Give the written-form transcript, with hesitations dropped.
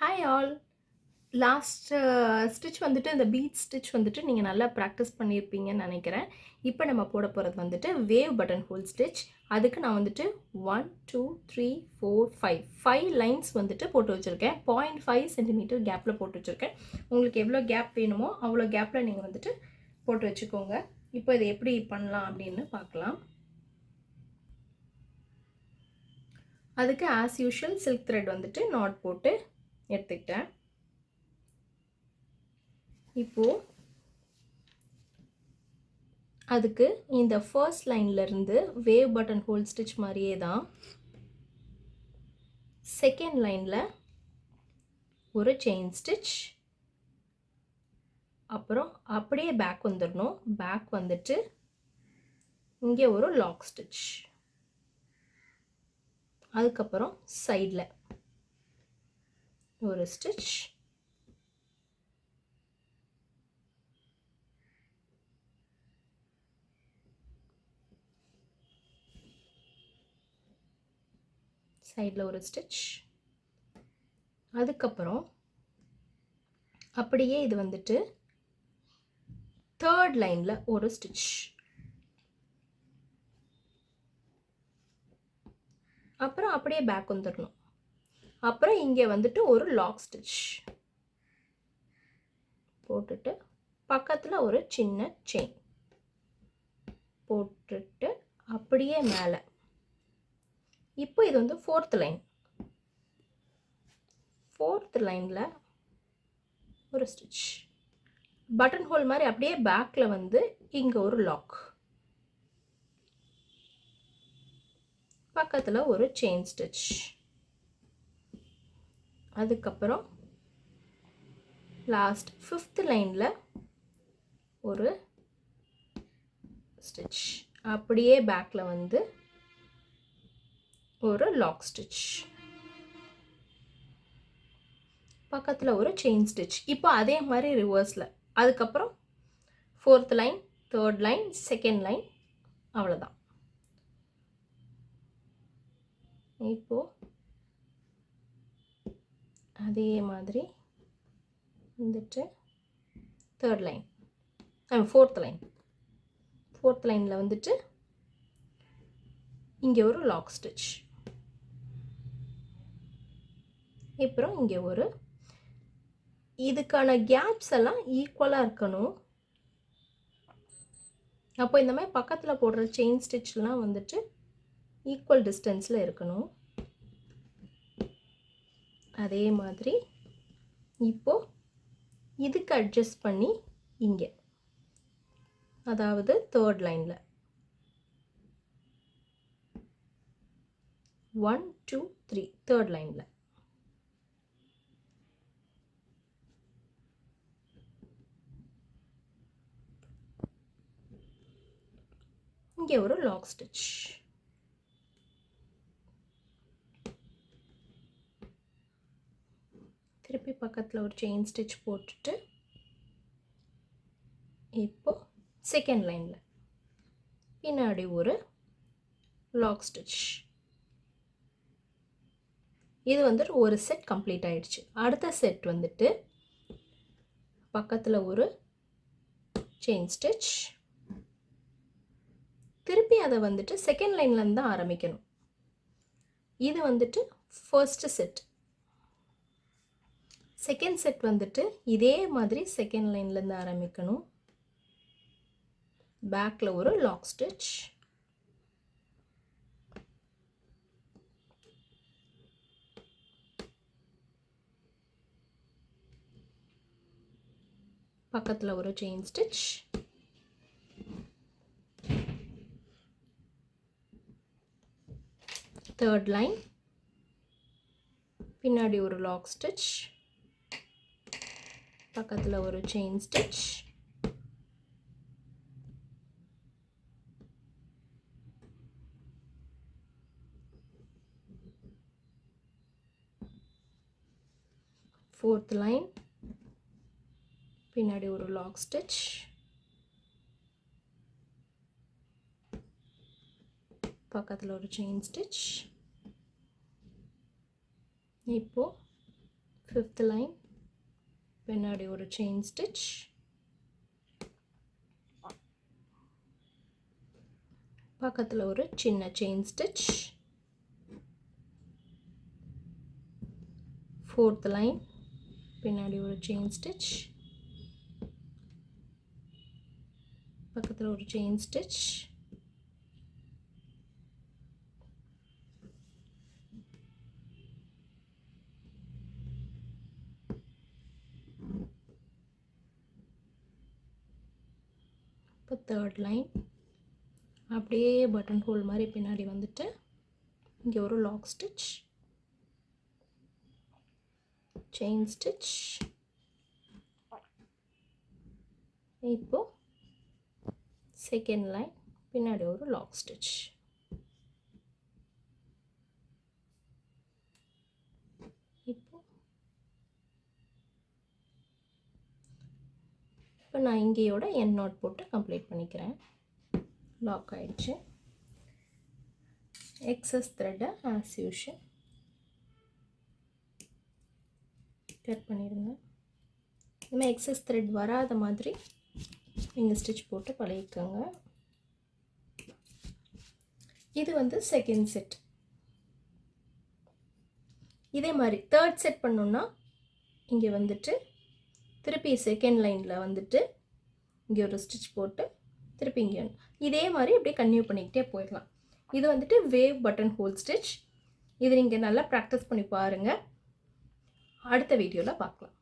Hi all. Last stitch வந்துட்டு இந்த beat stitch வந்துட்டு நீங்கள் நல்லா ப்ராக்டிஸ் பண்ணியிருப்பீங்கன்னு நினைக்கிறேன். இப்போ நம்ம போட போகிறது வந்துட்டு வேவ் பட்டன் ஹோல் ஸ்டிட்ச். அதுக்கு நான் வந்துட்டு 1 2 3 4 5 லைன்ஸ் வந்துட்டு போட்டு வச்சுருக்கேன். 0.5 சென்டிமீட்டர் கேப்பில் போட்டு வச்சுருக்கேன். உங்களுக்கு எவ்வளோ கேப் வேணுமோ அவ்வளோ கேப்பில் நீங்கள் வந்துட்டு போட்டு வச்சுக்கோங்க. இப்போ இதை எப்படி பண்ணலாம் அப்படின்னு பார்க்கலாம். அதுக்கு ஆஸ் யூஷுவல் சில்க் த்ரெட் வந்துட்டு நாட் போட்டு எடுத்துக்கிட்டேன். இப்போது அதுக்கு இந்த ஃபர்ஸ்ட் லைன்லேருந்து வேவ் பட்டன் ஹோல் ஸ்டிச் மாதிரியே தான் செகண்ட் லைனில் ஒரு செயின் ஸ்டிச், அப்புறம் அப்படியே பேக் வந்துடணும். பேக் வந்துட்டு இங்கே ஒரு லாக் ஸ்டிச், அதுக்கப்புறம் சைடில் ஒரு ஸ்டிச், சைடில் ஒரு ஸ்டிச், அதுக்கப்புறம் அப்படியே இது வந்துட்டு தேர்ட் லைனில் ஒரு ஸ்டிச், அப்புறம் அப்படியே பேக் வந்துடணும். அப்புறம் இங்கே வந்துட்டு ஒரு லாக் ஸ்டிச் போட்டுட்டு பக்கத்தில் ஒரு சின்ன செயின் போட்டுட்டு அப்படியே மேலே. இப்போ இது வந்து ஃபோர்த் லைனில் ஒரு ஸ்டிச், பட்டன் ஹோல் மாதிரி அப்படியே பேக்கில் வந்து இங்கே ஒரு லாக், பக்கத்தில் ஒரு செயின் ஸ்டிச், அதுக்கப்புறம் லாஸ்ட் ஃபிஃப்த் லைனில் ஒரு ஸ்டிச், அப்படியே பேக்கில் வந்து ஒரு லாக் ஸ்டிச், பக்கத்தில் ஒரு செயின் ஸ்டிச். இப்போ அதே மாதிரி ரிவர்ஸில். அதுக்கப்புறம் fourth line, third line, second line, அவ்வளோதான். இப்போது அதே மாதிரி வந்துட்டு தேர்ட் லைன், ஃபோர்த் லைனில் வந்துட்டு இங்கே ஒரு லாக் ஸ்டிச், அப்புறம் இங்கே ஒரு, இதுக்கான கேப்ஸ் எல்லாம் ஈக்குவலாக இருக்கணும். அப்போ இந்த மாதிரி பக்கத்தில் போடுற செயின் ஸ்டிச்லாம் வந்துட்டு ஈக்குவல் டிஸ்டன்ஸில் இருக்கணும். அதே மாதிரி இப்போது இதுக்கு அட்ஜஸ்ட் பண்ணி இங்கே, அதாவது தேர்ட் லைனில் 1 2 3 தேர்ட் லைனில் இங்கே ஒரு லாக் ஸ்டிச், திருப்பி பக்கத்தில் ஒரு செயின் ஸ்டிச் போட்டுட்டு இப்போ செகண்ட் லைனில் பின்னாடி ஒரு லாக் ஸ்டிச். இது வந்துட்டு ஒரு செட் கம்ப்ளீட் ஆயிடுச்சு. அடுத்த செட் வந்துட்டு பக்கத்தில் ஒரு செயின் ஸ்டிச், திருப்பி அதை வந்துட்டு செகண்ட் லைன்லேருந்து தான் ஆரம்பிக்கணும். இது வந்துட்டு ஃபர்ஸ்ட் செட். செகண்ட் செட் வந்துட்டு இதே மாதிரி செகண்ட் லைன்லேருந்து ஆரம்பிக்கணும். பேக்கில் ஒரு லாக் ஸ்டிச், பக்கத்தில் ஒரு செயின் ஸ்டிச், தேர்ட் லைன், பின்னாடி ஒரு லாக் ஸ்டிச், பக்கத்தில் ஒரு செயின் ஸ்டிச், ஃபோர்த் லைன், பின்னாடி ஒரு லாக் ஸ்டிச், பக்கத்தில் ஒரு செயின் ஸ்டிச். இப்போது 5th லைன் பின்னாடி ஒரு செயின் ஸ்டிச், பக்கத்தில் ஒரு சின்ன செயின் ஸ்டிச், 4th லைன் பின்னாடி ஒரு செயின் ஸ்டிச், பக்கத்தில் ஒரு செயின் ஸ்டிச், இப்போ 3rd லைன் அப்படியே பட்டன் ஹோல் மாதிரி பின்னாடி வந்துட்டு இங்கே ஒரு லாக் ஸ்டிச், செயின் ஸ்டிச், இப்போ 2nd லைன் பின்னாடி ஒரு லாக் ஸ்டிச். இப்போ நான் இங்கேயோட எண்ட் நாட் போட்டு கம்ப்ளீட் பண்ணிக்கிறேன். லாக் ஆயிடுச்சு. எக்ஸஸ் த்ரெட்டை ஆஸ் யூஷுவல் கட் பண்ணிடுங்க. இனிமேல் எக்ஸஸ் த்ரெட் வராத மாதிரி நீங்கள் ஸ்டிச் போட்டு பழகிக்கோங்க. இது வந்து செகண்ட் செட். இதே மாதிரி தேர்ட் செட் பண்ணோன்னா இங்கே வந்துட்டு திருப்பி செகண்ட் லைனில் வந்துட்டு இங்கே ஒரு ஸ்டிச் போட்டு திருப்பி இங்கே இதே மாதிரி அப்படியே கன்டினியூ பண்ணிக்கிட்டே போயிடலாம். இது வந்துட்டு வேவ் பட்டன் ஹோல் ஸ்டிச். இது நீங்கள் நல்லா ப்ராக்டிஸ் பண்ணி பாருங்கள். அடுத்த வீடியோவில் பார்க்கலாம்.